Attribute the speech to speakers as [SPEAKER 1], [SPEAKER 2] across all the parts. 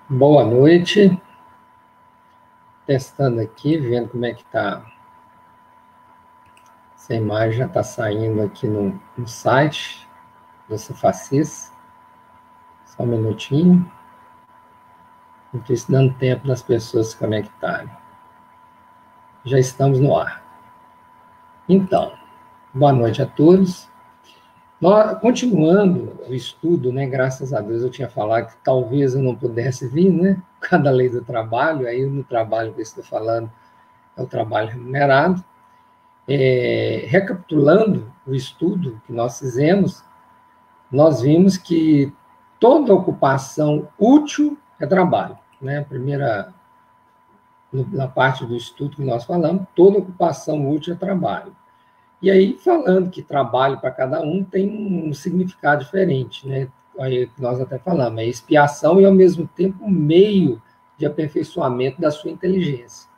[SPEAKER 1] Boa noite. Testando aqui, vendo como é que está. Essa imagem já está saindo aqui no site do Cefacis. Só um minutinho. Enquanto isso, dando tempo das pessoas se conectarem. Já estamos no ar. Então, boa noite a todos. Continuando o estudo, né, graças a Deus eu tinha falado que talvez eu não pudesse vir, né, por causa da lei do trabalho, aí no trabalho que eu estou falando é o trabalho remunerado. Recapitulando o estudo que nós fizemos, nós vimos que toda ocupação útil é trabalho, né? Na parte do estudo que nós falamos, toda ocupação útil é trabalho. E aí, falando que trabalho para cada um tem um significado diferente, né? Aí nós até falamos, é expiação e, ao mesmo tempo, meio de aperfeiçoamento da sua inteligência.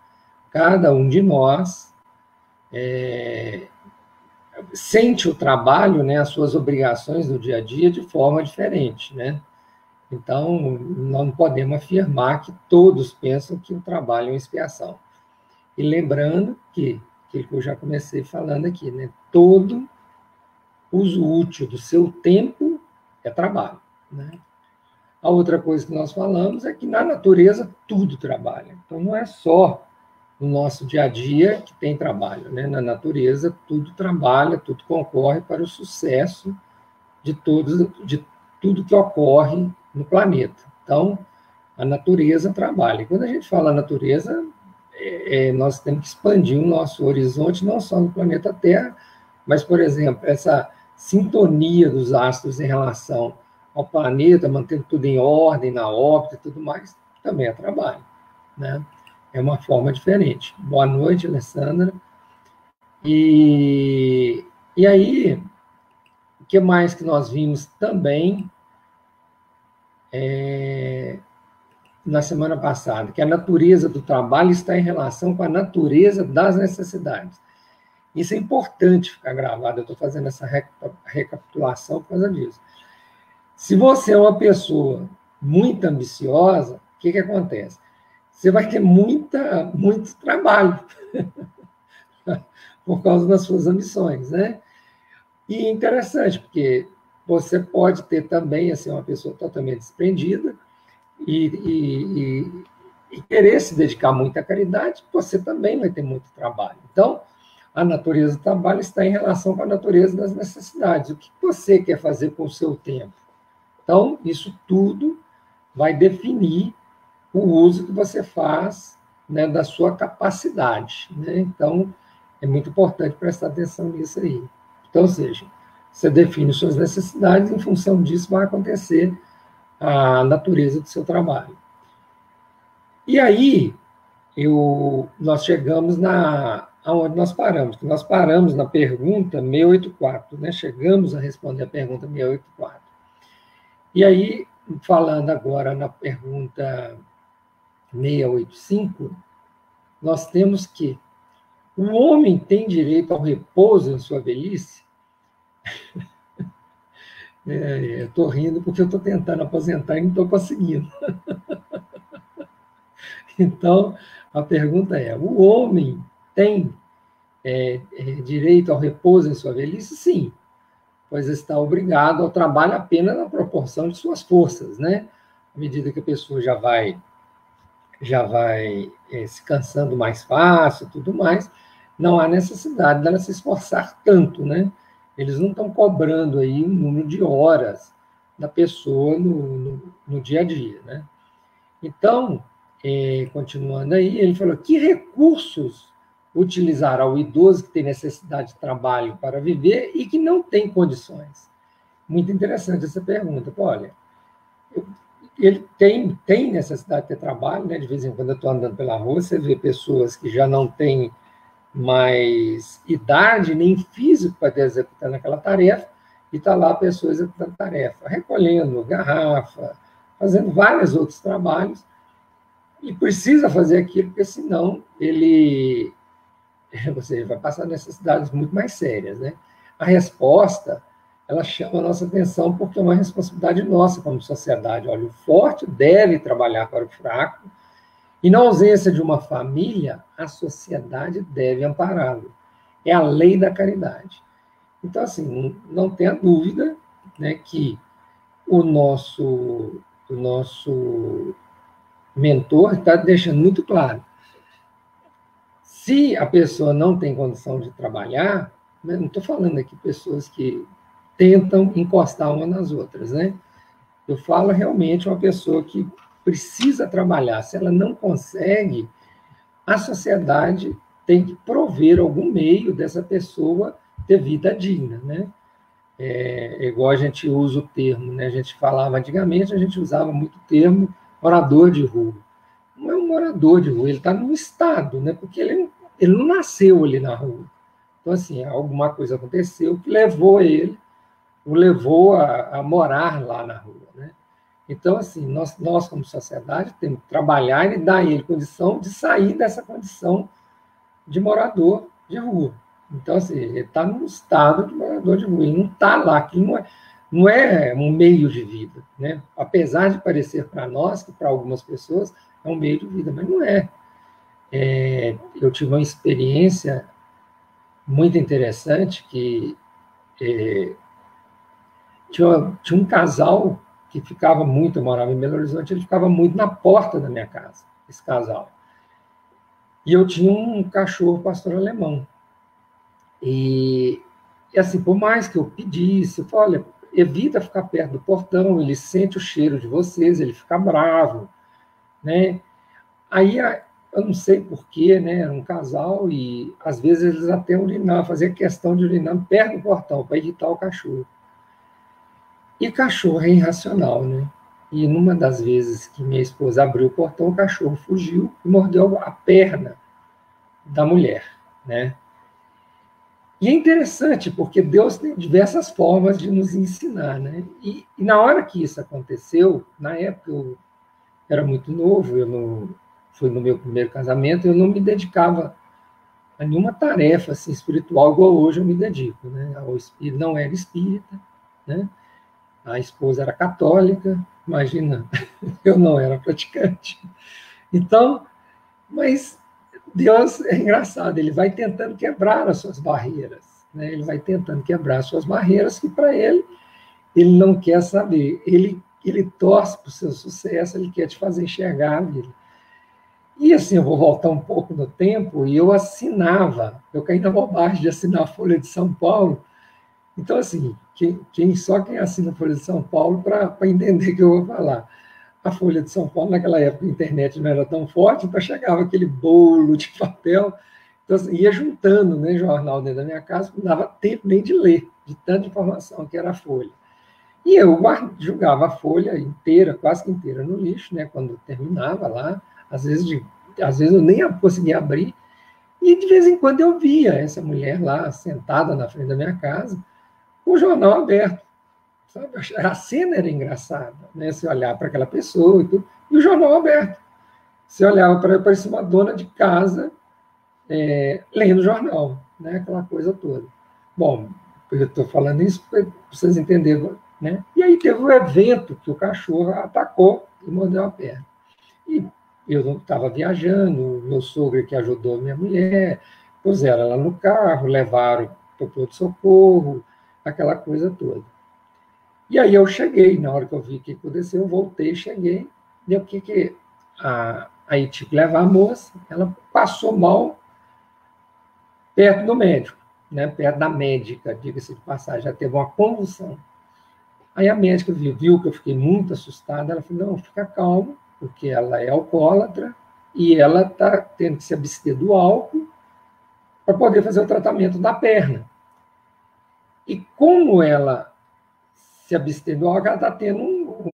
[SPEAKER 1] Cada um de nós sente o trabalho, né, as suas obrigações do dia a dia de forma diferente, né? Então, não podemos afirmar que todos pensam que o trabalho é uma expiação. E lembrando que, aquilo que eu já comecei falando aqui, né, todo uso útil do seu tempo é trabalho, né? A outra coisa que nós falamos é que na natureza tudo trabalha. Então, não é só no nosso dia a dia que tem trabalho, né? Na natureza tudo trabalha, tudo concorre para o sucesso de tudo que ocorre no planeta. Então, a natureza trabalha. E quando a gente fala natureza, nós temos que expandir o nosso horizonte, não só no planeta Terra, mas, por exemplo, essa sintonia dos astros em relação ao planeta, mantendo tudo em ordem, na órbita e tudo mais, também é trabalho, né? É uma forma diferente. Boa noite, Alessandra. E aí, o que mais que nós vimos também na semana passada? Que a natureza do trabalho está em relação com a natureza das necessidades. Isso é importante ficar gravado, eu estou fazendo essa recapitulação por causa disso. Se você é uma pessoa muito ambiciosa, o que acontece? Você vai ter muito trabalho por causa das suas ambições, né? E é interessante, porque você pode ter também assim, uma pessoa totalmente desprendida e querer se dedicar muito à caridade, você também vai ter muito trabalho. Então, a natureza do trabalho está em relação com a natureza das necessidades. O que você quer fazer com o seu tempo? Então, isso tudo vai definir o uso que você faz, né, da sua capacidade, né? Então, é muito importante prestar atenção nisso aí. Então, ou seja, você define suas necessidades, em função disso vai acontecer a natureza do seu trabalho. E aí, nós chegamos aonde nós paramos, que nós paramos na pergunta 684, né? Chegamos a responder a pergunta 684. E aí, falando agora na pergunta 685, nós temos que o homem tem direito ao repouso em sua velhice? Eu estou rindo porque eu estou tentando aposentar e não estou conseguindo. Então, a pergunta é, o homem tem direito ao repouso em sua velhice? Sim, pois está obrigado ao trabalho apenas na proporção de suas forças, né? À medida que a pessoa já vai se cansando mais fácil, tudo mais, não há necessidade dela se esforçar tanto, né? Eles não estão cobrando aí um número de horas da pessoa no dia a dia, né? Então, continuando aí, ele falou, que recursos utilizará o idoso que tem necessidade de trabalho para viver e que não tem condições? Muito interessante essa pergunta. Olha, ele tem necessidade de ter trabalho, né? De vez em quando eu estou andando pela rua, você vê pessoas que já não têm mais idade nem físico para estar executando aquela tarefa, e está lá a pessoa executando tarefa, recolhendo garrafa, fazendo vários outros trabalhos, e precisa fazer aquilo, porque senão você vai passar necessidades muito mais sérias, né? A resposta ela chama a nossa atenção porque é uma responsabilidade nossa como sociedade. Olha, o forte deve trabalhar para o fraco, e na ausência de uma família, a sociedade deve ampará-lo. É a lei da caridade. Então, assim, não tenha dúvida, né, que o nosso mentor está deixando muito claro. Se a pessoa não tem condição de trabalhar, né, não estou falando aqui pessoas que tentam encostar uma nas outras, né? Eu falo realmente uma pessoa que precisa trabalhar. Se ela não consegue, a sociedade tem que prover algum meio dessa pessoa ter vida digna, né? Igual a gente usa o termo, né? A gente falava antigamente, a gente usava muito o termo morador de rua. Não é um morador de rua, ele está num estado, né? Porque ele não nasceu ali na rua. Então, assim, alguma coisa aconteceu que o levou a morar lá na rua, né? Então, assim, nós como sociedade temos que trabalhar e dar a ele condição de sair dessa condição de morador de rua. Então, assim, ele está num estado de morador de rua, ele não está lá, que não é um meio de vida, né? Apesar de parecer para nós, que para algumas pessoas é um meio de vida, mas não é. Eu tive uma experiência muito interessante que tinha um casal que ficava muito, eu morava em Belo Horizonte, ele ficava muito na porta da minha casa, esse casal. E eu tinha um cachorro pastor alemão. E assim, por mais que eu pedisse, eu falei, olha, evita ficar perto do portão, ele sente o cheiro de vocês, ele fica bravo, né? Aí, eu não sei porquê, né? Era um casal e às vezes eles até urinavam, faziam questão de urinar perto do portão para irritar o cachorro. E cachorro é irracional, né? E numa das vezes que minha esposa abriu o portão, o cachorro fugiu e mordeu a perna da mulher, né? E é interessante, porque Deus tem diversas formas de nos ensinar, né? E na hora que isso aconteceu, na época eu era muito novo, foi no meu primeiro casamento, eu não me dedicava a nenhuma tarefa assim, espiritual igual hoje eu me dedico, né? Ele não era espírita, né? A esposa era católica, imagina, eu não era praticante. Então, mas Deus é engraçado, ele vai tentando quebrar as suas barreiras, né? Ele vai tentando quebrar as suas barreiras que para ele não quer saber, ele torce para o seu sucesso, ele quer te fazer enxergar a vida. E assim, eu vou voltar um pouco no tempo, e eu caí na bobagem de assinar a Folha de São Paulo. Então, assim, só quem assina a Folha de São Paulo para entender o que eu vou falar. A Folha de São Paulo, naquela época, a internet não era tão forte, então chegava aquele bolo de papel, então assim, ia juntando, né, jornal dentro da minha casa, não dava tempo nem de ler, de tanta informação que era a Folha. E eu jogava a Folha inteira, quase que inteira, no lixo, né, quando terminava lá, às vezes eu nem conseguia abrir, e de vez em quando eu via essa mulher lá, sentada na frente da minha casa, com o jornal aberto. Sabe? A cena era engraçada, né? Você olhar para aquela pessoa e tudo, e o jornal aberto. Você olhava para parecia uma dona de casa lendo jornal, né? Aquela coisa toda. Bom, eu estou falando isso para vocês entenderem, né? E aí teve um evento que o cachorro atacou e mordeu a perna. E eu estava viajando, meu sogro que ajudou minha mulher, puseram ela no carro, levaram para o pronto-socorro, aquela coisa toda. E aí eu cheguei, na hora que eu vi o que aconteceu, eu voltei, cheguei, e o que aí tive que levar a moça, ela passou mal perto do médico, né, perto da médica, diga-se de passagem, já teve uma convulsão. Aí a médica viu que eu fiquei muito assustada, ela falou, não, fica calmo, porque ela é alcoólatra e ela está tendo que se abster do álcool para poder fazer o tratamento da perna. E como ela se abster do álcool, ela está tendo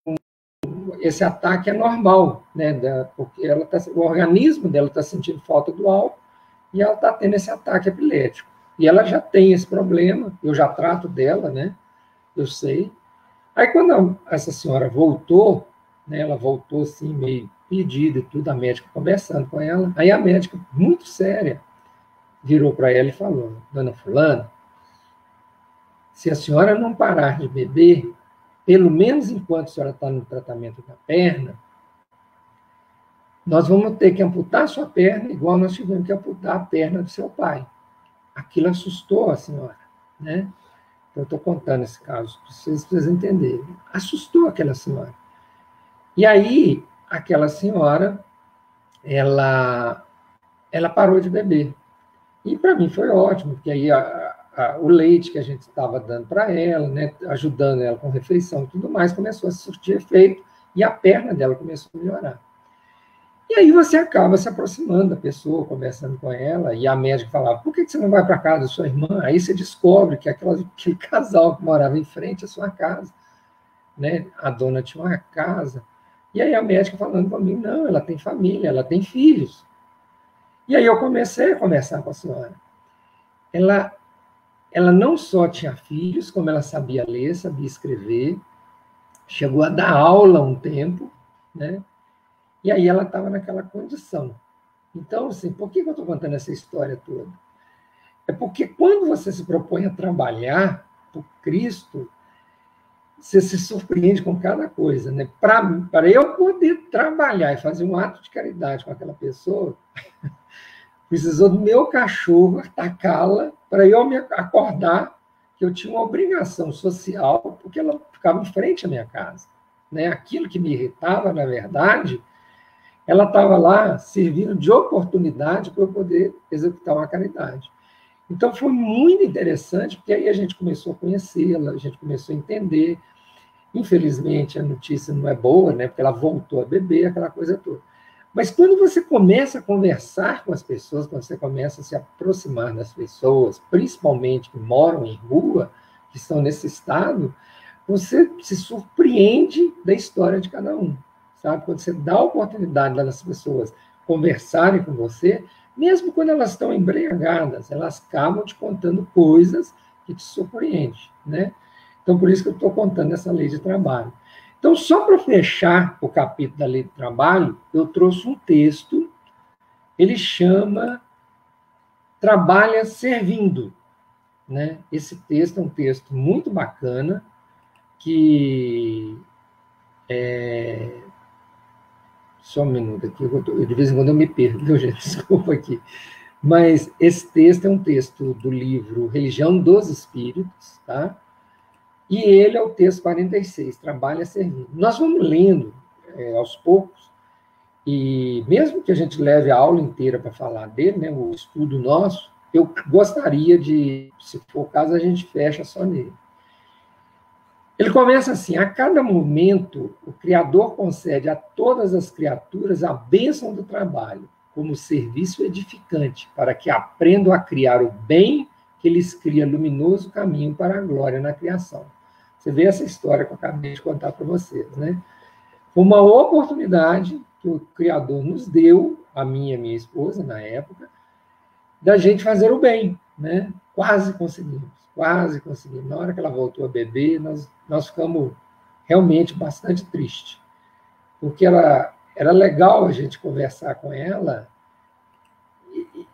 [SPEAKER 1] esse ataque é normal, né? Porque o organismo dela está sentindo falta do álcool e ela está tendo esse ataque epilético. E ela já tem esse problema, eu já trato dela, né? Eu sei. Aí quando essa senhora voltou, né? Ela voltou assim, meio perdida e tudo, a médica conversando com ela. Aí a médica, muito séria, virou para ela e falou, dona fulana, Se a senhora não parar de beber, pelo menos enquanto a senhora está no tratamento da perna, nós vamos ter que amputar a sua perna, igual nós tivemos que amputar a perna do seu pai. Aquilo assustou a senhora, né? Eu estou contando esse caso para vocês entenderem. Assustou aquela senhora. E aí, aquela senhora, ela parou de beber. E para mim foi ótimo, porque aí o leite que a gente estava dando para ela, né, ajudando ela com refeição e tudo mais, começou a surtir efeito e a perna dela começou a melhorar. E aí você acaba se aproximando da pessoa, conversando com ela, e a médica falava, por que você não vai para a casa da sua irmã? Aí você descobre que aquele casal que morava em frente à sua casa, né, a dona tinha uma casa, e aí a médica falando comigo, não, ela tem família, ela tem filhos. E aí eu comecei a conversar com a senhora. Ela não só tinha filhos, como ela sabia ler, sabia escrever, chegou a dar aula um tempo, né? E aí ela estava naquela condição. Então, assim, por que eu estou contando essa história toda? É porque quando você se propõe a trabalhar por Cristo, você se surpreende com cada coisa, né? Para eu poder trabalhar e fazer um ato de caridade com aquela pessoa, precisou do meu cachorro atacá-la para eu me acordar que eu tinha uma obrigação social, porque ela ficava em frente à minha casa, né? Aquilo que me irritava, na verdade, ela estava lá servindo de oportunidade para eu poder executar uma caridade. Então, foi muito interessante, porque aí a gente começou a conhecê-la, a gente começou a entender. Infelizmente, a notícia não é boa, né? Porque ela voltou a beber, aquela coisa toda. Mas quando você começa a conversar com as pessoas, quando você começa a se aproximar das pessoas, principalmente que moram em rua, que estão nesse estado, você se surpreende da história de cada um, sabe? Quando você dá a oportunidade das pessoas conversarem com você, mesmo quando elas estão embriagadas, elas acabam te contando coisas que te surpreendem, né? Então, por isso que eu estou contando essa lei de trabalho. Então, só para fechar o capítulo da lei de trabalho, eu trouxe um texto, ele chama Trabalha Servindo, né? Esse texto é um texto muito bacana, que só um minuto aqui, de vez em quando eu me perco, viu, gente? Desculpa aqui. Mas esse texto é um texto do livro Religião dos Espíritos, tá? E ele é o texto 46, Trabalha Servindo. Nós vamos lendo aos poucos, e mesmo que a gente leve a aula inteira para falar dele, né, o estudo nosso, eu gostaria de, se for o caso, a gente fecha só nele. Ele começa assim: a cada momento, o Criador concede a todas as criaturas a bênção do trabalho, como serviço edificante, para que aprendam a criar o bem que lhes cria luminoso caminho para a glória na criação. Você vê essa história que eu acabei de contar para vocês, né? Uma oportunidade que o Criador nos deu, a mim e a minha esposa, na época, da gente fazer o bem, né? Quase conseguimos. Na hora que ela voltou a beber, nós ficamos realmente bastante tristes, porque era legal a gente conversar com ela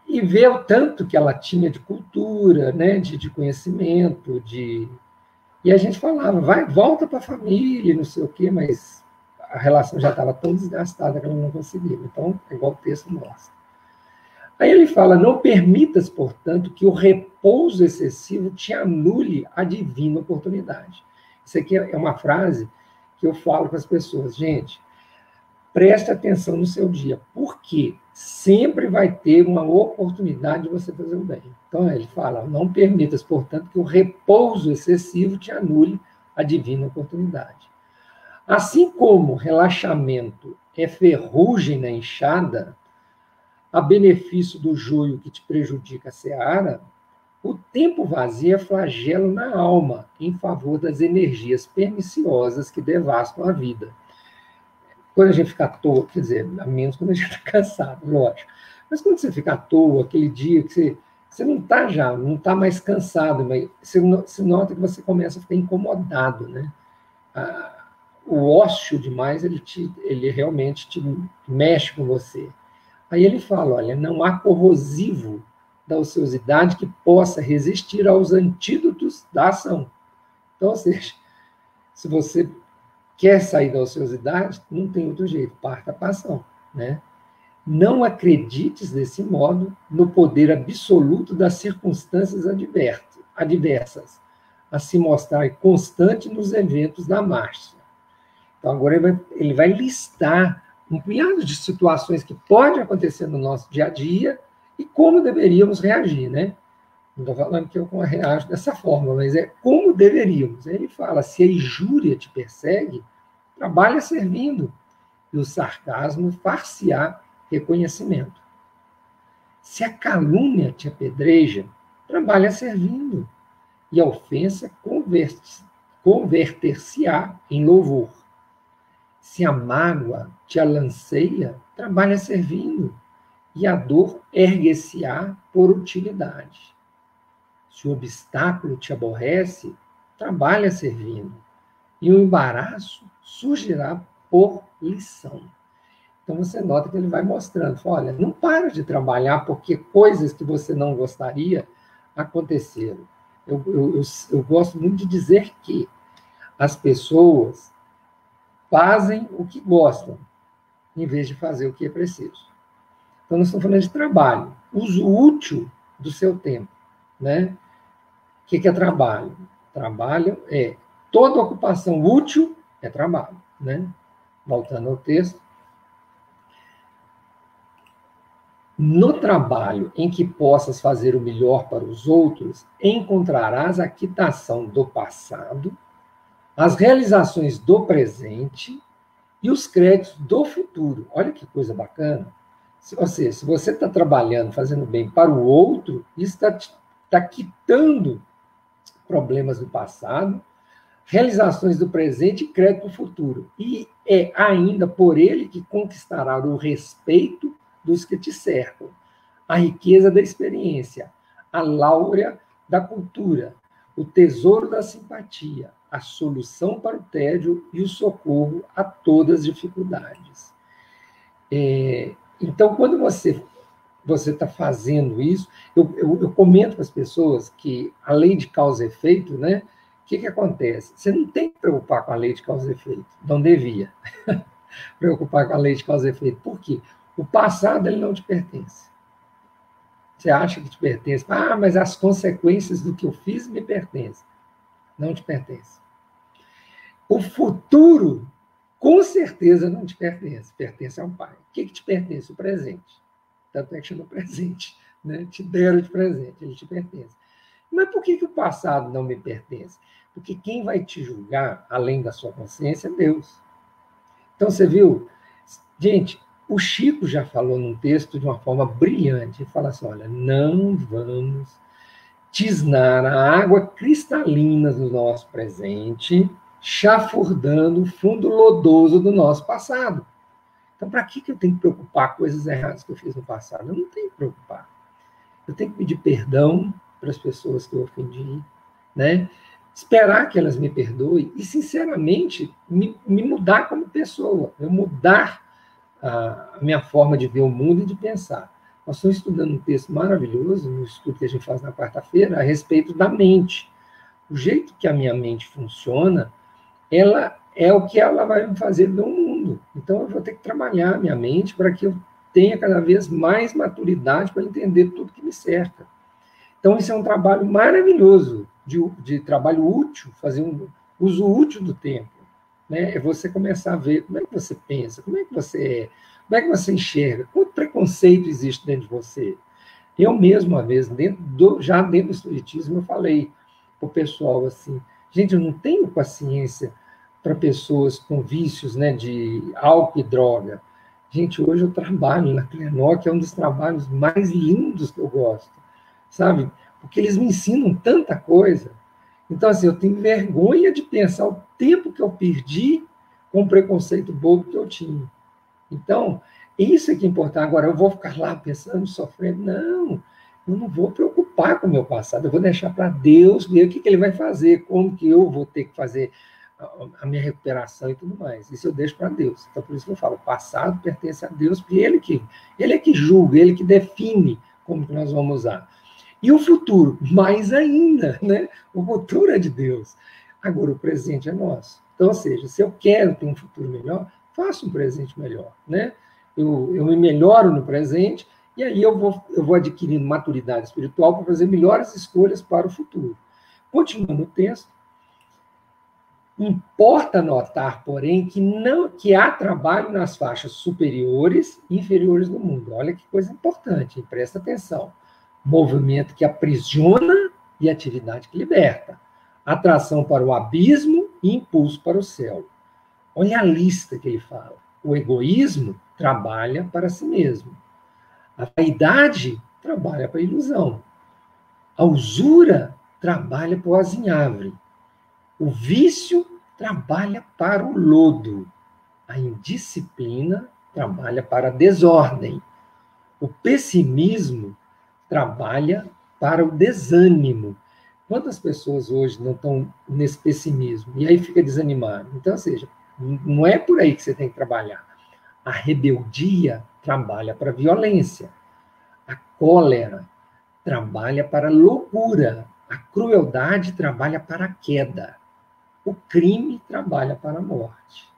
[SPEAKER 1] e ver o tanto que ela tinha de cultura, né? de conhecimento, E a gente falava, volta para a família, não sei o quê, mas a relação já estava tão desgastada que ela não conseguia. Então, é igual o texto mostra. Aí ele fala, não permitas, portanto, que o repouso excessivo te anule a divina oportunidade. Isso aqui é uma frase que eu falo com as pessoas. Gente, preste atenção no seu dia, porque sempre vai ter uma oportunidade de você fazer o bem. Então, ele fala, não permitas, portanto, que o repouso excessivo te anule a divina oportunidade. Assim como relaxamento é ferrugem na enxada, a benefício do joio que te prejudica a seara, o tempo vazio é flagelo na alma, em favor das energias perniciosas que devastam a vida. Quando a gente fica à toa, quer dizer, a menos quando a gente está cansado, lógico. Mas quando você fica à toa, aquele dia que você não está mais cansado, mas você nota que você começa a ficar incomodado, né? O ócio demais, ele realmente te mexe com você. Aí ele fala, olha, não há corrosivo da ociosidade que possa resistir aos antídotos da ação. Então, ou seja, se você quer sair da ociosidade, não tem outro jeito, parta para a ação, né? Não acredites, desse modo, no poder absoluto das circunstâncias adversas, a se mostrar constante nos eventos da marcha. Então, agora ele vai listar um punhado de situações que podem acontecer no nosso dia a dia e como deveríamos reagir, né? Não estou falando que eu reajo dessa forma, mas é como deveríamos. Aí ele fala, se a injúria te persegue, trabalha servindo, e o sarcasmo far-se-á reconhecimento. Se a calúnia te apedreja, trabalha servindo, e a ofensa converter-se-á em louvor. Se a mágoa te alanceia, trabalha servindo, e a dor ergue-se-á por utilidade. Se o obstáculo te aborrece, trabalha servindo, e o embaraço surgirá por lição. Então você nota que ele vai mostrando, olha, não para de trabalhar porque coisas que você não gostaria aconteceram. Eu gosto muito de dizer que as pessoas fazem o que gostam, em vez de fazer o que é preciso. Então, nós estamos falando de trabalho, uso útil do seu tempo, né? O que é trabalho? Trabalho é toda ocupação útil é trabalho, né? Voltando ao texto. No trabalho em que possas fazer o melhor para os outros, encontrarás a quitação do passado, as realizações do presente e os créditos do futuro. Olha que coisa bacana. Ou seja, se você está trabalhando, fazendo bem para o outro, isso está quitando problemas do passado, realizações do presente e crédito do futuro. E é ainda por ele que conquistará o respeito dos que te cercam, a riqueza da experiência, a láurea da cultura, o tesouro da simpatia, a solução para o tédio e o socorro a todas as dificuldades. Então, quando você está fazendo isso, eu comento com as pessoas que a lei de causa e efeito, né? O que acontece? Você não tem que preocupar com a lei de causa e efeito, não devia preocupar com a lei de causa e efeito. Por quê? O passado ele não te pertence. Você acha que te pertence. Ah, mas as consequências do que eu fiz me pertencem. Não te pertence. O futuro, com certeza, não te pertence. Pertence ao Pai. O que te pertence? O presente. Tanto é que chama presente. Né? Te deram de presente, ele te pertence. Mas por que o passado não me pertence? Porque quem vai te julgar, além da sua consciência, é Deus. Então, você viu? Gente, o Chico já falou num texto de uma forma brilhante. Ele fala assim, olha, não vamos tisnar a água cristalina do nosso presente, chafurdando o fundo lodoso do nosso passado. Então, para que eu tenho que preocupar com coisas erradas que eu fiz no passado? Eu não tenho que preocupar. Eu tenho que pedir perdão para as pessoas que eu ofendi, né? Esperar que elas me perdoem e, sinceramente, me mudar como pessoa, eu mudar a minha forma de ver o mundo e de pensar. Nós estamos estudando um texto maravilhoso, no estudo que a gente faz na quarta-feira, a respeito da mente. O jeito que a minha mente funciona, ela é o que ela vai me fazer no mundo. Então, eu vou ter que trabalhar a minha mente para que eu tenha cada vez mais maturidade para entender tudo que me cerca. Então, isso é um trabalho maravilhoso, de trabalho útil, fazer um uso útil do tempo. Né? É você começar a ver como é que você pensa, como é que você é, como é que você enxerga, quanto preconceito existe dentro de você. Eu mesmo, uma vez, já dentro do Espiritismo, eu falei para o pessoal assim, gente, eu não tenho paciência para pessoas com vícios, né, de álcool e droga. Gente, hoje eu trabalho na Clenó, que é um dos trabalhos mais lindos que eu gosto, sabe? Porque eles me ensinam tanta coisa. Então, assim, eu tenho vergonha de pensar o tempo que eu perdi com o preconceito bobo que eu tinha. Então, isso é que é importante. Agora, eu vou ficar lá pensando, sofrendo. Não, eu não vou preocupar com o meu passado. Eu vou deixar para Deus ver o que ele vai fazer, como que eu vou ter que fazer a minha recuperação e tudo mais. Isso eu deixo para Deus. Então, por isso que eu falo, o passado pertence a Deus, porque ele é que julga, ele que define como que nós vamos usar. E o futuro, mais ainda, né? O futuro é de Deus. Agora, o presente é nosso. Então, ou seja, se eu quero ter um futuro melhor, faço um presente melhor, né? Eu me melhoro no presente e aí eu vou adquirindo maturidade espiritual para fazer melhores escolhas para o futuro. Continuando o texto, importa notar, porém, que há trabalho nas faixas superiores e inferiores do mundo. Olha que coisa importante, hein? Presta atenção. Movimento que aprisiona e atividade que liberta. Atração para o abismo e impulso para o céu. Olha a lista que ele fala. O egoísmo trabalha para si mesmo. A vaidade trabalha para a ilusão. A usura trabalha para o azinhavre. O vício trabalha para o lodo. A indisciplina trabalha para a desordem. O pessimismo trabalha para o desânimo. Quantas pessoas hoje não estão nesse pessimismo? E aí fica desanimado. Então, ou seja, não é por aí que você tem que trabalhar. A rebeldia trabalha para a violência. A cólera trabalha para a loucura. A crueldade trabalha para a queda. O crime trabalha para a morte.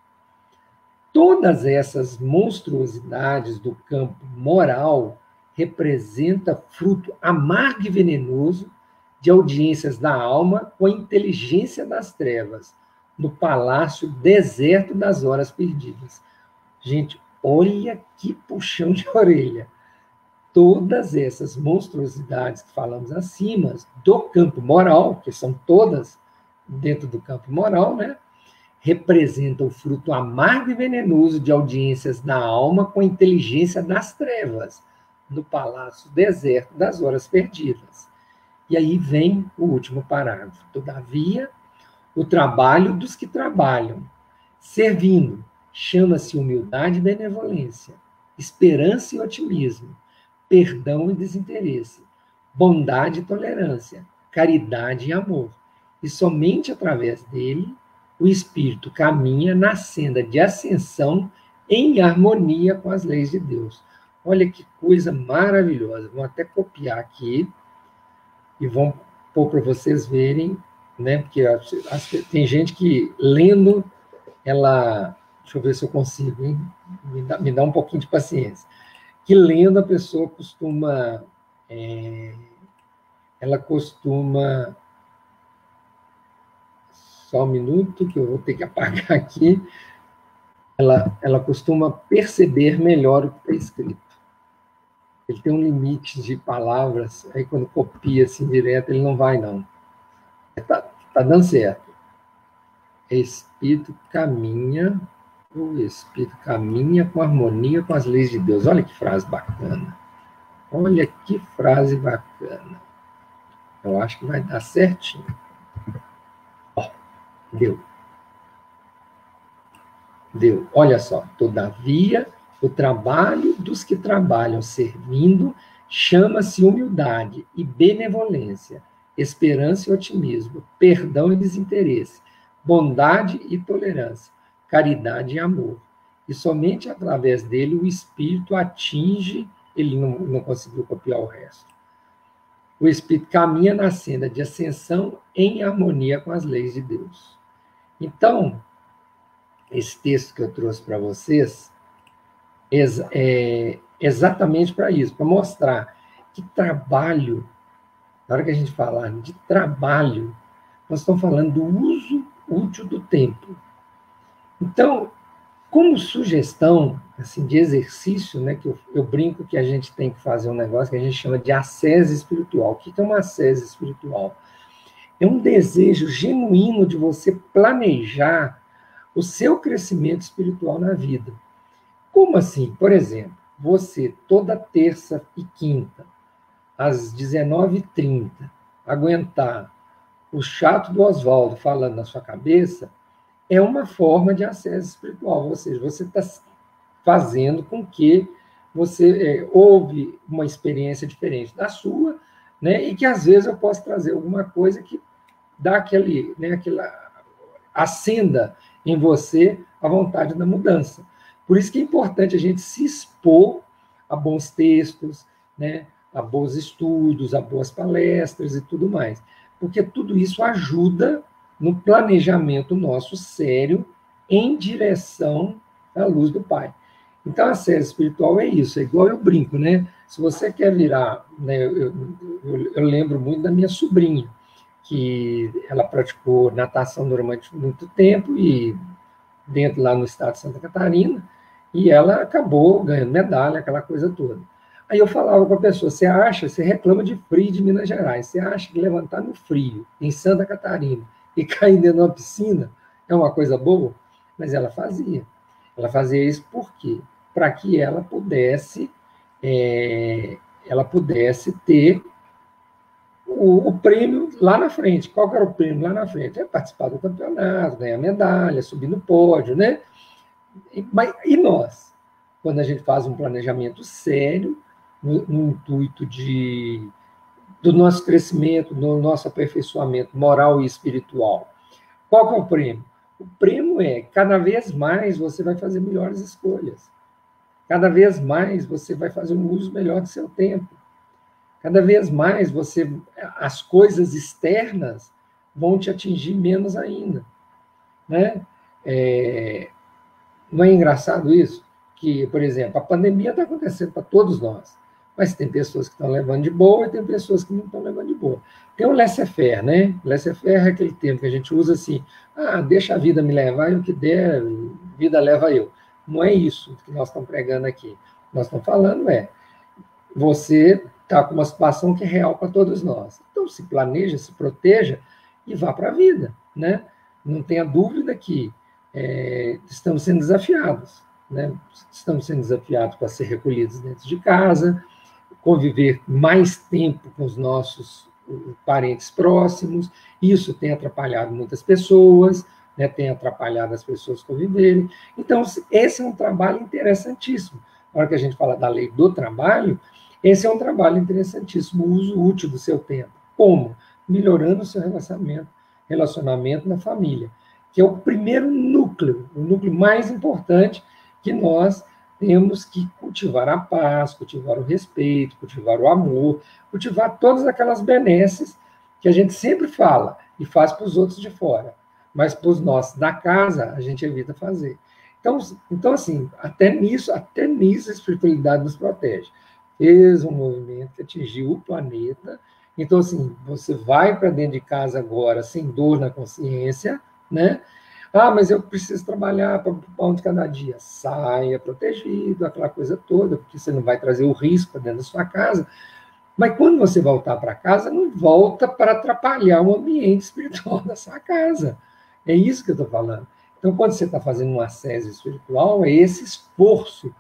[SPEAKER 1] Todas essas monstruosidades do campo moral representam fruto amargo e venenoso de audiências da alma com a inteligência das trevas, no palácio deserto das horas perdidas. Gente, olha que puxão de orelha. Todas essas monstruosidades que falamos acima, do campo moral, que são todas dentro do campo moral, né? Representam o fruto amargo e venenoso de audiências da alma com a inteligência das trevas, no palácio deserto das horas perdidas. E aí vem o último parágrafo. Todavia, o trabalho dos que trabalham, servindo, chama-se humildade e benevolência, esperança e otimismo, perdão e desinteresse, bondade e tolerância, caridade e amor. E somente através dele, o espírito caminha na senda de ascensão em harmonia com as leis de Deus. Olha que coisa maravilhosa. Vou até copiar aqui e vão pôr para vocês verem, né? Porque tem gente que lendo, ela... Deixa eu ver se eu consigo, hein? Me dá um pouquinho de paciência. Que lendo a pessoa costuma... ela costuma... Só um minuto, que eu vou ter que apagar aqui. Ela costuma perceber melhor o que está escrito. Ele tem um limite de palavras, aí quando copia assim direto, ele não vai, não. Tá dando certo. O Espírito caminha com harmonia com as leis de Deus. Olha que frase bacana. Olha que frase bacana. Eu acho que vai dar certinho. Deu. Olha só. Todavia, o trabalho dos que trabalham servindo chama-se humildade e benevolência, esperança e otimismo, perdão e desinteresse, bondade e tolerância, caridade e amor. E somente através dele o espírito atinge, ele não conseguiu copiar o resto. O espírito caminha na senda de ascensão em harmonia com as leis de Deus. Então, esse texto que eu trouxe para vocês é exatamente para isso, para mostrar que trabalho, na hora que a gente falar de trabalho, nós estamos falando do uso útil do tempo. Então, como sugestão assim, de exercício, né, que eu brinco que a gente tem que fazer um negócio que a gente chama de ascese espiritual. O que é uma ascese espiritual? É um desejo genuíno de você planejar o seu crescimento espiritual na vida. Como assim? Por exemplo, você, toda terça e quinta, às 19h30, aguentar o chato do Oswaldo falando na sua cabeça, é uma forma de ascese espiritual. Ou seja, você está fazendo com que você ouve uma experiência diferente da sua, né, e que às vezes eu posso trazer alguma coisa que dá aquela acenda em você a vontade da mudança. Por isso que é importante a gente se expor a bons textos, né, a bons estudos, a boas palestras e tudo mais. Porque tudo isso ajuda no planejamento nosso sério em direção à luz do Pai. Então, a série espiritual é isso, é igual eu brinco, né? Se você quer virar... Né, eu lembro muito da minha sobrinha, que ela praticou natação durante muito tempo, e dentro lá no estado de Santa Catarina, e ela acabou ganhando medalha, aquela coisa toda. Aí eu falava com a pessoa, você reclama de frio de Minas Gerais, você acha que levantar no frio, em Santa Catarina, e cair dentro de uma piscina é uma coisa boa? Mas ela fazia. Ela fazia isso por quê? Para que ela pudesse ter o prêmio lá na frente. Qual que era o prêmio lá na frente? É participar do campeonato, ganhar medalha, subir no pódio, né? E nós? Quando a gente faz um planejamento sério, no intuito do nosso crescimento, do nosso aperfeiçoamento moral e espiritual, qual que é o prêmio? O prêmio é, cada vez mais você vai fazer melhores escolhas. Cada vez mais você vai fazer um uso melhor do seu tempo. Cada vez mais as coisas externas vão te atingir menos ainda, né? Não é engraçado isso? Que, por exemplo, a pandemia está acontecendo para todos nós, mas tem pessoas que estão levando de boa e tem pessoas que não estão levando de boa. Tem o laissez-faire, né? Laissez-faire é aquele termo que a gente usa assim, deixa a vida me levar e o que der, vida leva eu. Não é isso que nós estamos pregando aqui. Nós estamos falando você está com uma situação que é real para todos nós. Então, se planeja, se proteja e vá para a vida, né? Não tenha dúvida que estamos sendo desafiados, né? Estamos sendo desafiados para ser recolhidos dentro de casa, conviver mais tempo com os nossos parentes próximos. Isso tem atrapalhado muitas pessoas, né? Tem atrapalhado as pessoas conviverem. Então, esse é um trabalho interessantíssimo. Na hora que a gente fala da lei do trabalho, esse é um trabalho interessantíssimo, o uso útil do seu tempo. Como? Melhorando o seu relacionamento na família, que é o primeiro núcleo, o núcleo mais importante, que nós temos que cultivar a paz, cultivar o respeito, cultivar o amor, cultivar todas aquelas benesses que a gente sempre fala e faz para os outros de fora, mas para os nossos da casa a gente evita fazer. Então assim, até nisso a espiritualidade nos protege. Fez um movimento que atingiu o planeta. Então, assim, você vai para dentro de casa agora sem dor na consciência, né? Mas eu preciso trabalhar para o pão de cada dia. Saia protegido, aquela coisa toda, porque você não vai trazer o risco para dentro da sua casa. Mas quando você voltar para casa, não volta para atrapalhar o ambiente espiritual da sua casa. É isso que eu estou falando. Então, quando você está fazendo uma ascese espiritual, é esse esforço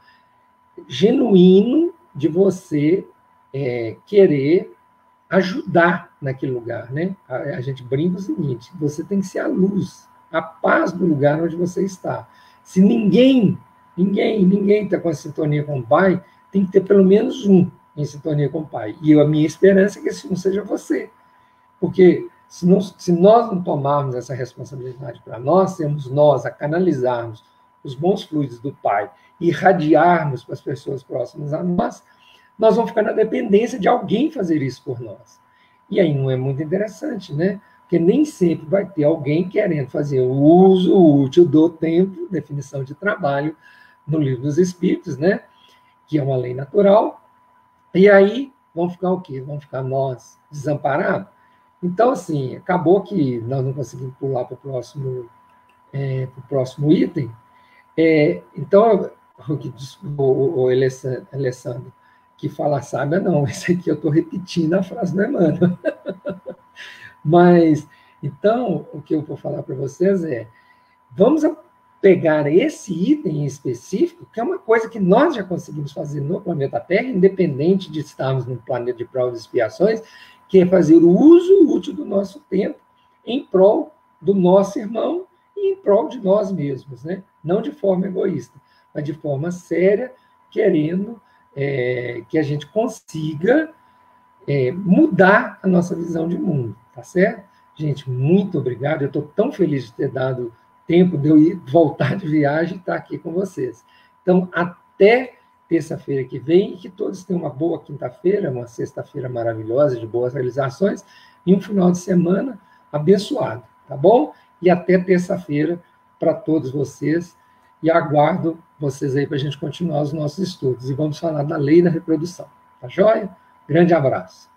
[SPEAKER 1] genuíno de você querer ajudar naquele lugar, né? A gente brinca o seguinte, você tem que ser a luz, a paz do lugar onde você está. Se ninguém está com a sintonia com o Pai, tem que ter pelo menos um em sintonia com o Pai. E a minha esperança é que esse não seja você. Porque se nós não tomarmos essa responsabilidade para nós, sermos nós a canalizarmos os bons fluidos do Pai e irradiarmos para as pessoas próximas a nós, nós vamos ficar na dependência de alguém fazer isso por nós. E aí não é muito interessante, né? Porque nem sempre vai ter alguém querendo fazer o uso útil do tempo, definição de trabalho, no Livro dos Espíritos, né? Que é uma lei natural. E aí vão ficar o quê? Vão ficar nós desamparados. Então, assim, acabou que nós não conseguimos pular para o próximo item. Então, o Alessandro, que fala sábia, não, esse aqui eu estou repetindo a frase do Emmanuel. Mas, então, o que eu vou falar para vocês vamos pegar esse item em específico, que é uma coisa que nós já conseguimos fazer no planeta Terra, independente de estarmos num planeta de provas e expiações, que é fazer o uso útil do nosso tempo em prol do nosso irmão e em prol de nós mesmos, né? Não de forma egoísta, mas de forma séria, querendo que a gente consiga mudar a nossa visão de mundo, tá certo? Gente, muito obrigado, eu estou tão feliz de ter dado tempo de eu voltar de viagem e estar aqui com vocês. Então, até terça-feira que vem, e que todos tenham uma boa quinta-feira, uma sexta-feira maravilhosa, de boas realizações, e um final de semana abençoado, tá bom? E até terça-feira para todos vocês, e aguardo vocês aí para a gente continuar os nossos estudos. E vamos falar da lei da reprodução, tá joia? Grande abraço.